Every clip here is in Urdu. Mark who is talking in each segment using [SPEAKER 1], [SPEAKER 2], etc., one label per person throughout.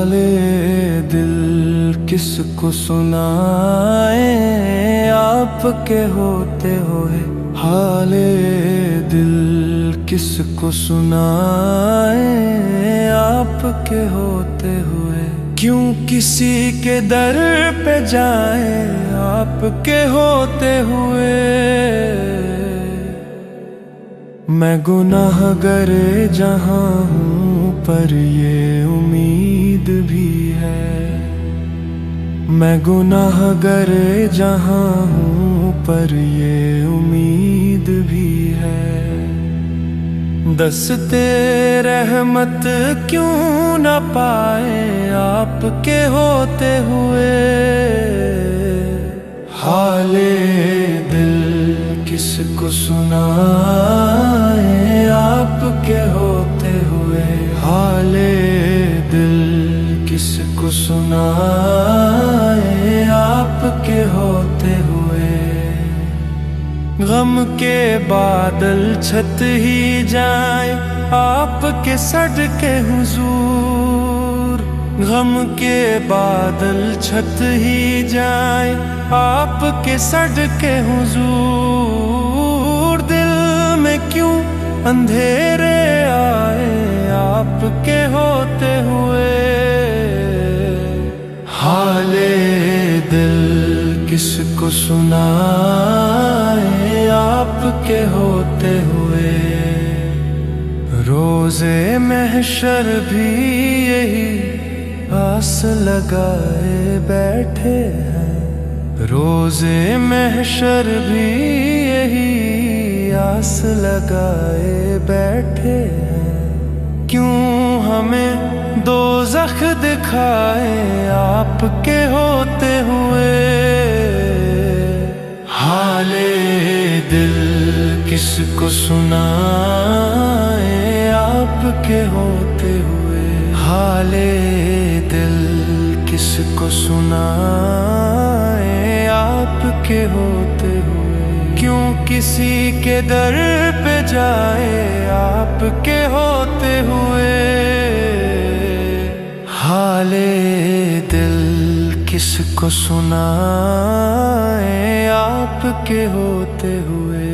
[SPEAKER 1] حال دل کس کو سنائیں آپ کے ہوتے ہوئے، حال دل کس کو سنائیں آپ کے ہوتے ہوئے، کیوں کسی کے در پہ جائیں آپ کے ہوتے ہوئے۔ میں گناہ گر جہاں ہوں پر یہ امید بھی ہے، میں گناہ گر جہاں ہوں پر یہ امید بھی ہے۔ دستے رحمت کیوں نہ پائے آپ کے ہوتے ہوئے، حال دل کس کو سنائیں آپ کے ہوتے ہوئے، حال دل کس کو سنائیں آپ کے ہوتے ہوئے۔ غم کے بادل چھت ہی جائیں آپ کے صدقے حضور، غم کے بادل چھت ہی جائیں آپ کے صدقے حضور، دل میں کیوں اندھیرے آئے آپ کے ہوتے ہوئے، حال دل کس کو سنائیں آپ کے ہوتے ہوئے۔ روزے محشر بھی یہی آس لگائے بیٹھے ہیں، روزے محشر بھی یہی آس لگائے بیٹھے ہیں، کیوں ہمیں دوزخ دکھائے آپ کے ہوتے ہوئے، حال دل کس کو سنائیں آپ کے ہوتے ہوئے، حال دل کس کو سنائیں آپ کے ہوتے ہوئے، کیوں کسی کے در پہ جائے آپ کے ہوتے ہوئے، حال دل کس کو سنائیں آپ کے ہوتے ہوئے۔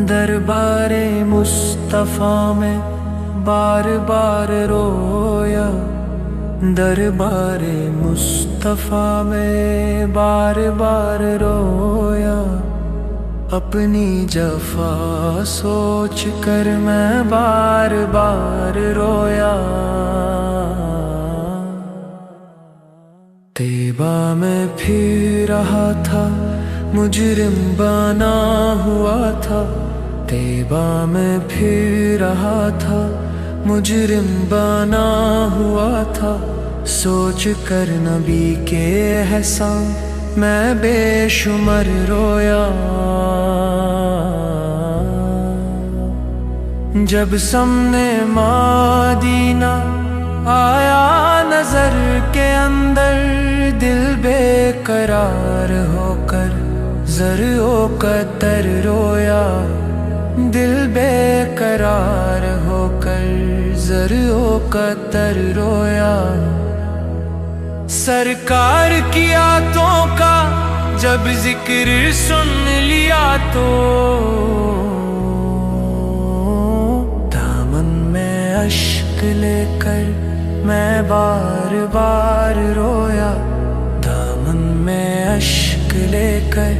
[SPEAKER 2] دربار مصطفیٰ میں بار بار رویا، دربار مصطفیٰ میں بار بار رویا، اپنی جفا سوچ کر میں بار بار رویا، طیبہ میں پھر رہا تھا مجرم بنا ہوا تھا، طیبہ میں پھر رہا تھا مجرم بنا ہوا تھا، سوچ کر نبی کے احسان میں بے شمر رویا، جب سامنے مدینہ آیا نظر کے اندر، دل بے قرار ہو کر زر و قطر رویا، دل بے قرار ہو کر زر و قطر رویا، سرکار کی آتوں کا جب ذکر سن لیا تو دامن میں اشک لے کر میں بار بار رویا، دامن میں اشک لے کر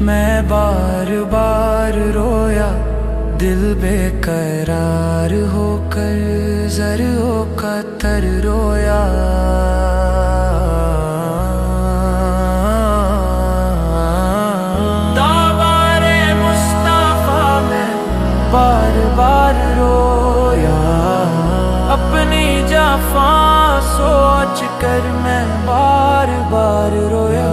[SPEAKER 2] میں بار بار رویا، دل بے قرار ہو کر زر و قطر رویا، دربار مصطفیٰ میں بار بار رویا، اپنی جفا سوچ کر میں بار بار رویا،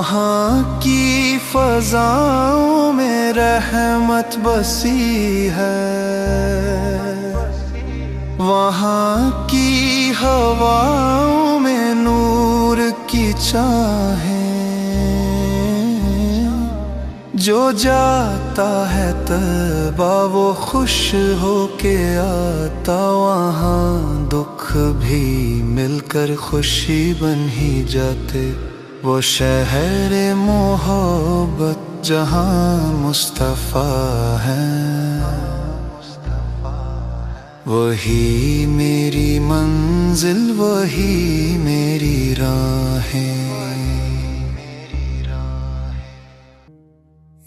[SPEAKER 1] وہاں کی فضاؤں میں رحمت بسی ہے، وہاں کی ہواؤں میں نور کی چاہیں، جو جاتا ہے طیبہ وہ خوش ہو کے آتا، وہاں دکھ بھی مل کر خوشی بن ہی جاتے، وہ شہر محبت جہاں مصطفیٰ ہے، وہی میری منزل وہی میری راہیں۔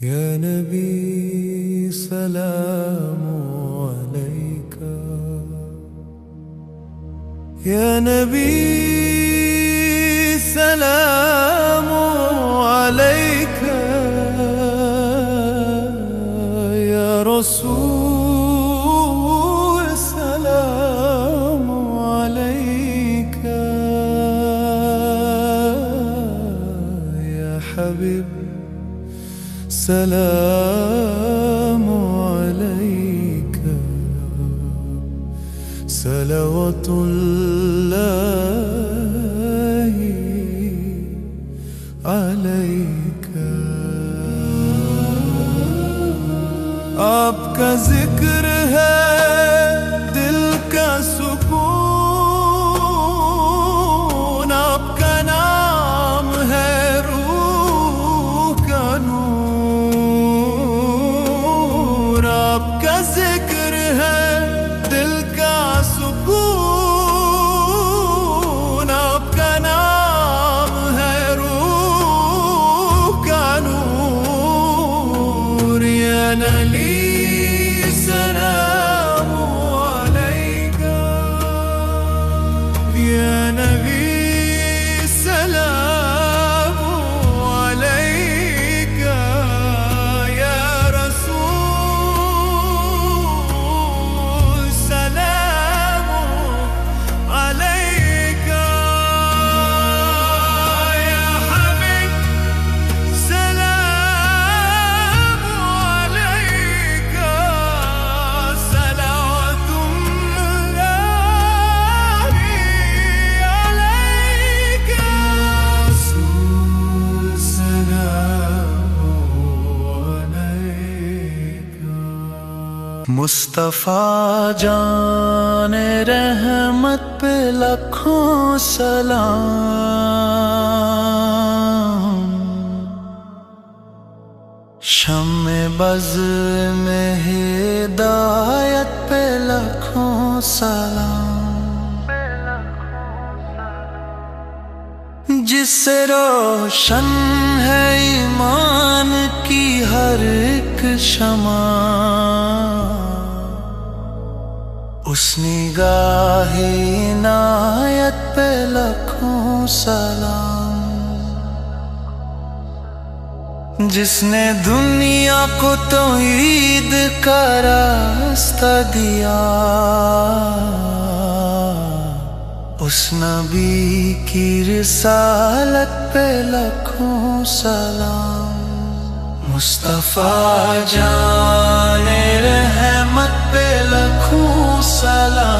[SPEAKER 1] یا نبی سلام علیکہ، یا نبی سلام علیکہ، یا رسول سلام علیکہ، یا حبیب سلام علیک، صلوات اللہ علیک۔ آپ کا ذکر ہے دل کا سکون، آپ کا نام ہے روح کا نور، آپ کا ذکر ہے دل کا سکون، آپ کا نام ہے روح کا نور، یا نبی سلام علیکہ، یا نبی سلام علیکہ، یا رسول سلام علیکہ، یا حبیب سلام علیکہ، صلوات اللہ علیکہ، رسول سلام علیکہ۔ مصطفیٰ جان رحمت پہ لاکھوں سلام، شمع بز میں ہدایت پہ لاکھوں سلام، جس سے روشن ہے ایمان کی ہر ایک شمع، اس نگاہ عنایت پہ لاکھوں سلام، جس نے دنیا کو توحید کا راستہ دیا، اس نبی کی رسالت پہ لاکھوں سلام، مصطفیٰ جان رحمت پہ لاکھوں سلام،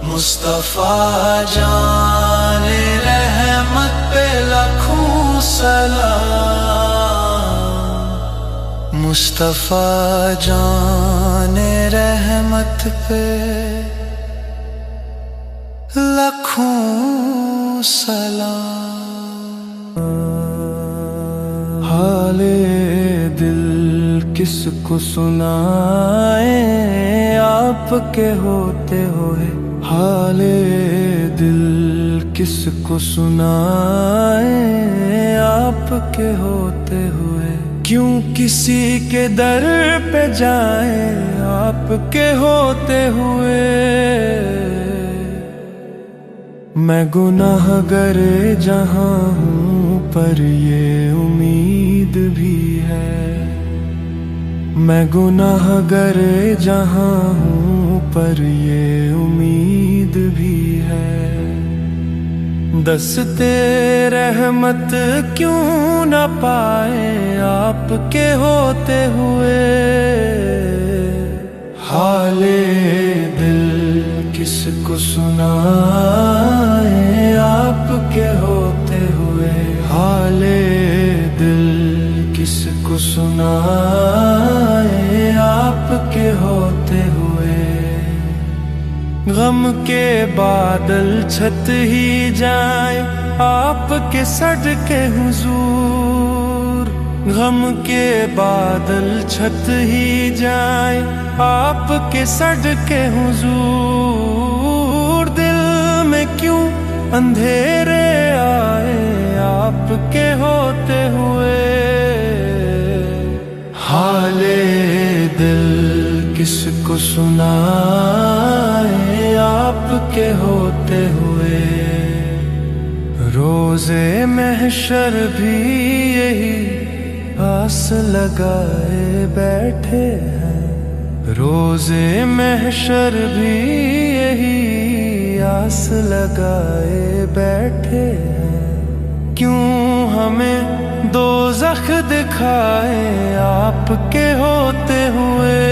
[SPEAKER 1] مصطفیٰ جان رحمت پہ لاکھوں سلام، مصطفیٰ جان رحمت پہ لاکھوں سلام۔ حال دل کس کو سنائیں آپ کے ہوتے ہوئے، حال دل کس کو سنائیں آپ کے ہوتے ہوئے، کیوں کسی کے در پہ جائیں آپ کے ہوتے ہوئے، میں گناہ گر جہاں ہوں پر یہ امید بھی ہے، میں گناہ گر جہاں ہوں پر یہ امید بھی ہے، دستے رحمت کیوں نہ پائے آپ کے ہوتے ہوئے، حال دل کس کو سنائے آپ کے ہوتے ہوئے، حال دل کس کو سنائے آپ کے ہوتے ہوئے۔ غم کے بادل چھت ہی جائیں آپ کے صدقے حضور، غم کے بادل چھت ہی جائیں آپ کے صدقے حضور، دل میں کیوں اندھیرے آئے آپ کے ہوتے ہوئے، حال دل کس کو سنائے آپ کے ہوتے ہوئے۔ روزے محشر بھی یہی آس لگائے بیٹھے ہیں، روزے محشر بھی یہی آس لگائے بیٹھے ہیں، کیوں ہمیں دوزخ دکھائے آپ کے ہوتے ہوئے،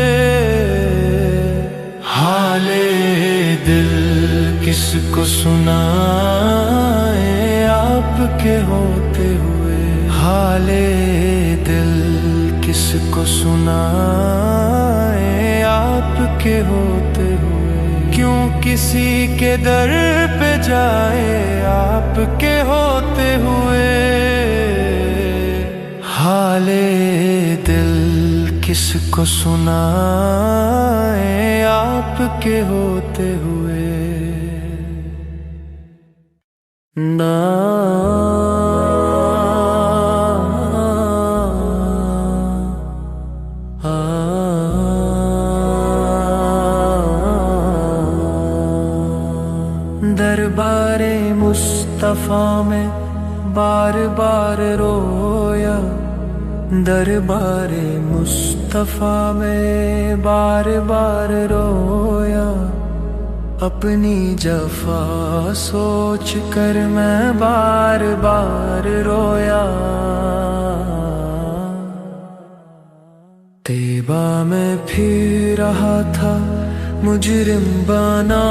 [SPEAKER 1] حال دل کس کو سنائے آپ کے ہوتے ہوئے، حال دل کس کو سنائے آپ کے ہوتے ہوئے، کیوں کسی کے در پہ جائے آپ کے ہوتے ہوئے، حال دل کس کو سنائے آپ کے ہوتے ہوئے۔
[SPEAKER 2] دربار مصطفیٰ میں بار بار رویا، دربار مصطفیٰ میں بار بار رویا، اپنی جفا سوچ کر میں بار بار رویا، طیبہ میں پھر رہا تھا مجرم بنا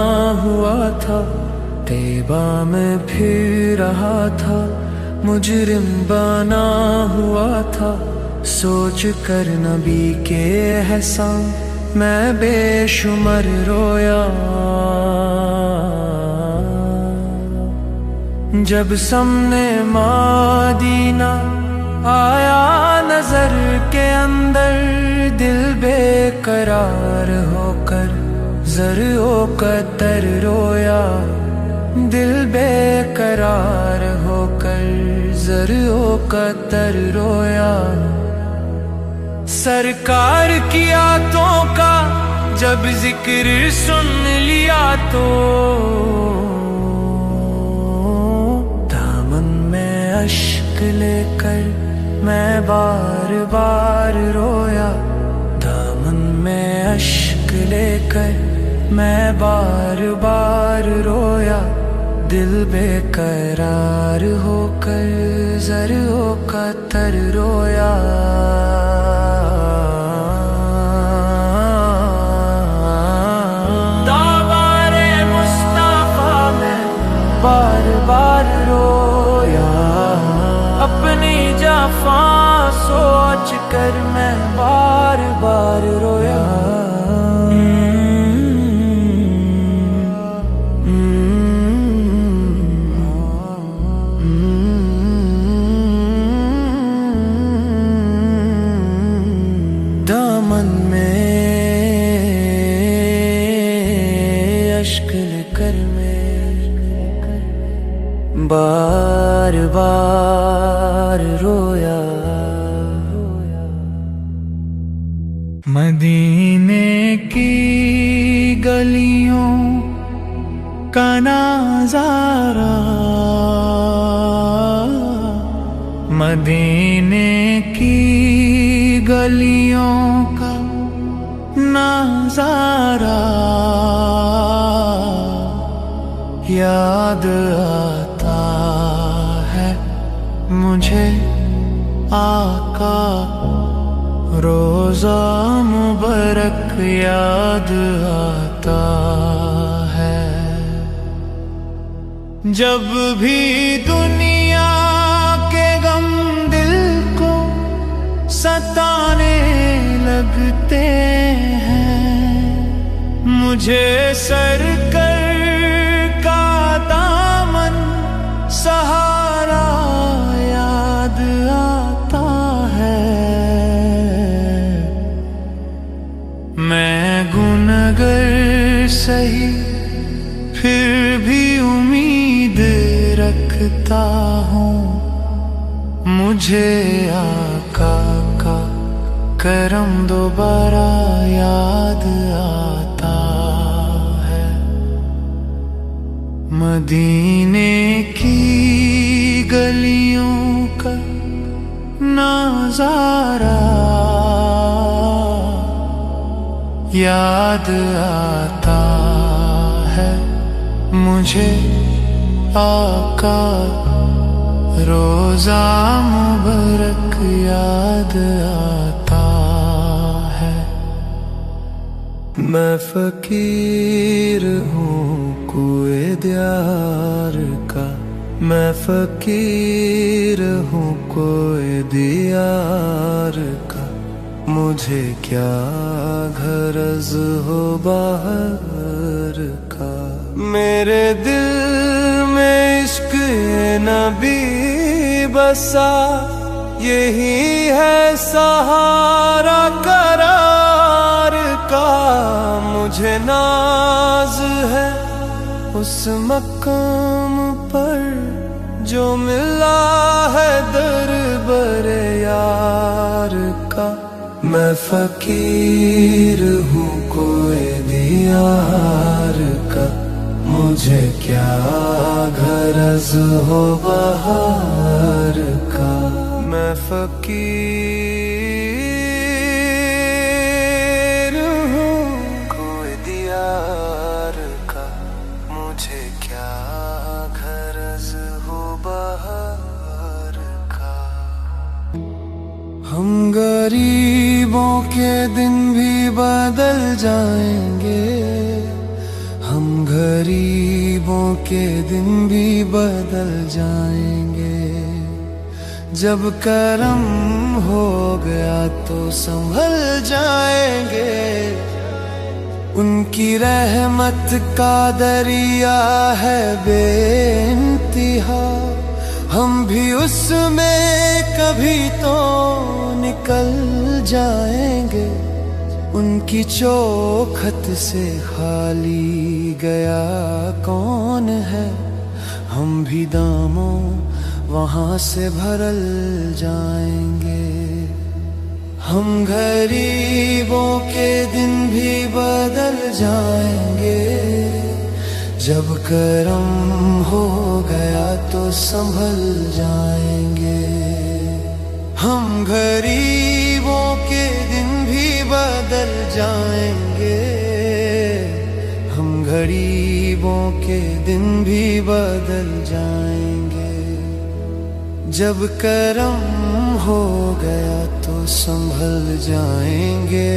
[SPEAKER 2] ہوا تھا، طیبہ میں پھر رہا تھا مجرم بنا ہوا تھا، سوچ کر نبی کے احسان میں بے شمر رویا، جب سامنے مدینہ آیا نظر کے اندر، دل بے قرار ہو کر زر و قطر رویا، دل بے قرار ہو کر زر و قطر رویا، سرکار کی آتوں کا جب ذکر سن لیا تو دامن میں اشک لے کر میں بار بار رویا، دامن میں اشک لے کر میں بار بار رویا، دل بے قرار ہو کر زر و قطر رویا، دربار مصطفیٰ میں بار بار رویا، اپنی جفا سوچ کر میں بار بار رویا، دامن میں اشک لے کر میں بار بار رویا،
[SPEAKER 1] مدینے کی گلیوں کا نظارہ، مدینے کی گلیوں کا نظارہ، یاد آتا مجھے آقا روزہ مبارک یاد آتا ہے۔ جب بھی دنیا کے غم دل کو ستانے لگتے ہیں، مجھے سرکار کا دامن سہارا یاد آتا ہے۔ میں گنہگار سہی پھر بھی امید رکھتا ہوں، مجھے آقا کا کرم دوبارہ یاد آتا ہے۔ مدینے کی گلیوں کا نظارہ یاد آتا ہے، مجھے آقا روزہ مبارک یاد آتا ہے۔ میں فقیر ہوں کوئے دیار کا، میں فقیر ہوں کوئے دیار کا، مجھے کیا غرض ہو باہر کا۔ میرے دل میں عشق نبی بسا، یہی ہے سہارا قرار کا۔ مجھے ناز ہے اس مقام پر جو ملا ہے دربار یار کا۔ میں فقیر ہوں کوئے دیار کا، مجھے کیا غرض ہو بہار کا۔ میں فقیر ہوں کوئے دیار کا، مجھے کیا غرض ہو بہار کا۔ ہم غریبوں کے دن بھی بدل جائیں گے، ہم غریبوں کے دن بھی بدل جائیں گے۔ جب کرم ہو گیا تو سنبھل جائیں گے، ان کی رحمت کا دریا ہے بے انتہا، ہم بھی اس میں کبھی تو نکل جائیں گے۔ ان کی چوکھٹ سے خالی گیا کون ہے، ہم بھی داموں وہاں سے بھرل جائیں گے۔ ہم غریبوں کے دن بھی بدل جائیں گے، جب کرم ہو گیا تو سنبھل جائیں گے۔ ہم غریبوں کے دن بھی بدل جائیں گے، ہم غریبوں کے دن بھی بدل جائیں گے۔ جب کرم ہو گیا تو سنبھل جائیں گے۔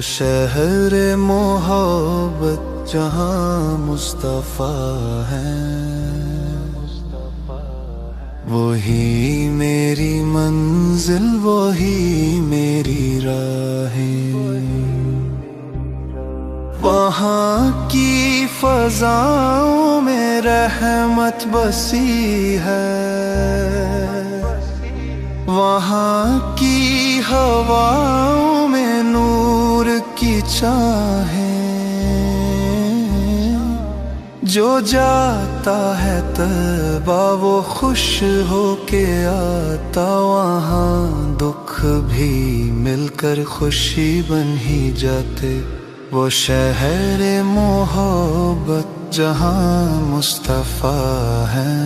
[SPEAKER 1] شہر محبت جہاں مصطفیٰ ہے، وہی میری منزل وہی میری راہیں، وہاں کی فضاؤں میں رحمت بسی ہے، وہاں کی ہواؤں میں نور کی چاہیں، جو جاتا ہے طیبہ وہ خوش ہو کے آتا، وہاں دکھ بھی مل کر خوشی بن ہی جاتے، وہ شہر محبت جہاں مصطفیٰ ہے،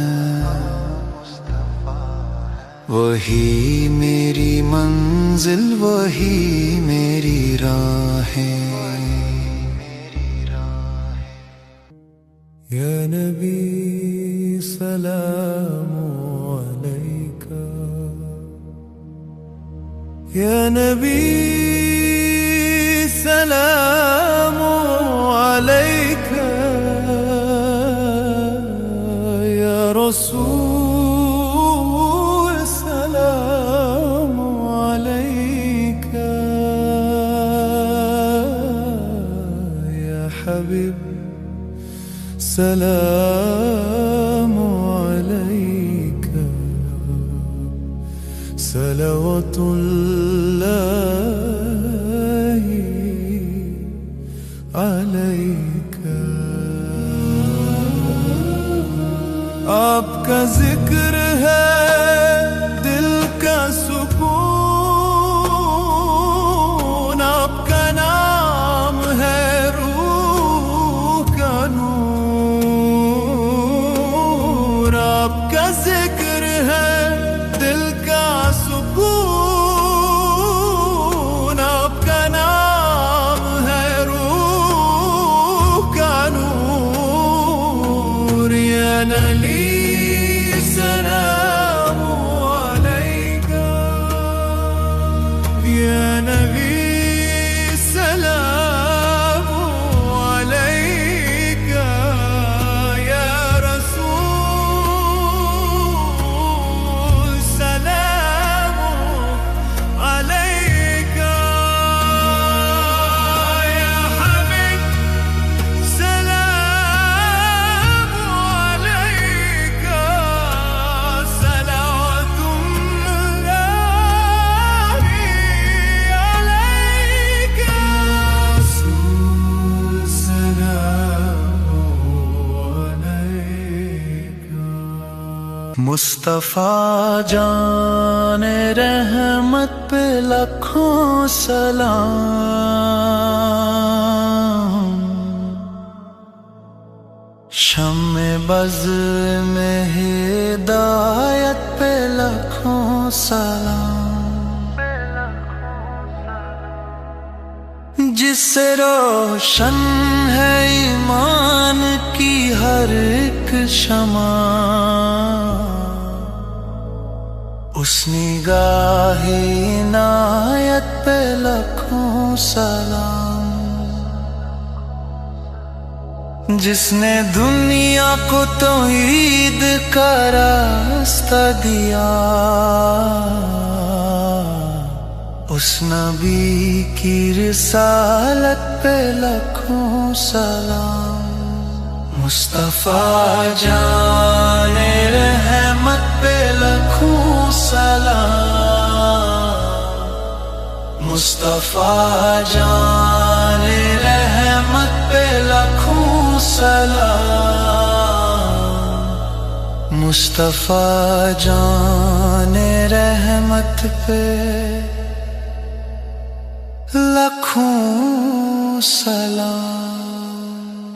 [SPEAKER 1] وہی میری منزل وہی میری راہیں۔ یا نبی سلام علیک، یا نبی سلام علیک، یا رسول سلام علیک، یا حبیب سلام علیک، صلوات اللہ علیک۔ آپ کا ذکر ہے دل کا سکون، آپ کا نام ہے روح کا نور، آپ کا ذکر ہے دل کا سکون، آپ کا نام ہے روح کا نور۔ یا نبی سلام علیک، یا نبی سلام علیک، یا رسول سلام علیک، یا حبیب سلام علیک، صلوات اللہ علیک، رسول سلام علیک۔ مصطفیٰ جان رحمت پہ لاکھوں سلام، شمع بز میں ہدایت پہ لاکھوں سلام، جس سے روشن ہے ایمان کی ہر ایک شمع، اس نگاہ عنایت پہ لاکھوں سلام، جس نے دنیا کو توحید کا راستہ دیا، اس نبی کی رسالت پہ لاکھوں سلام۔ مصطفیٰ جان رحمت پہ لاکھوں سلام، مصطفیٰ جان رحمت پہ لاکھوں سلام، مصطفیٰ جان رحمت پہ لاکھوں سلام۔